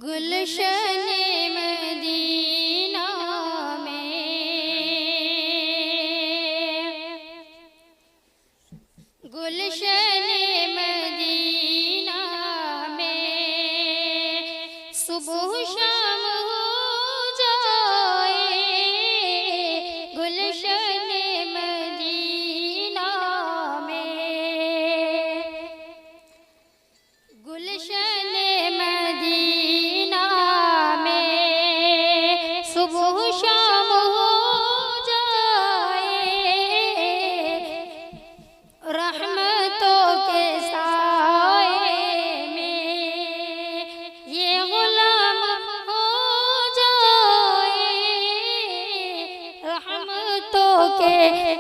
गुलशन Medina में, गुलशन Medina में सुबह शाम हो जाए। गुलशन मदीना में, गुलशन मदीना में सुबह शाम हो जाए। रहमतों के साए में ये गुलाम हो जाए। रहमतों के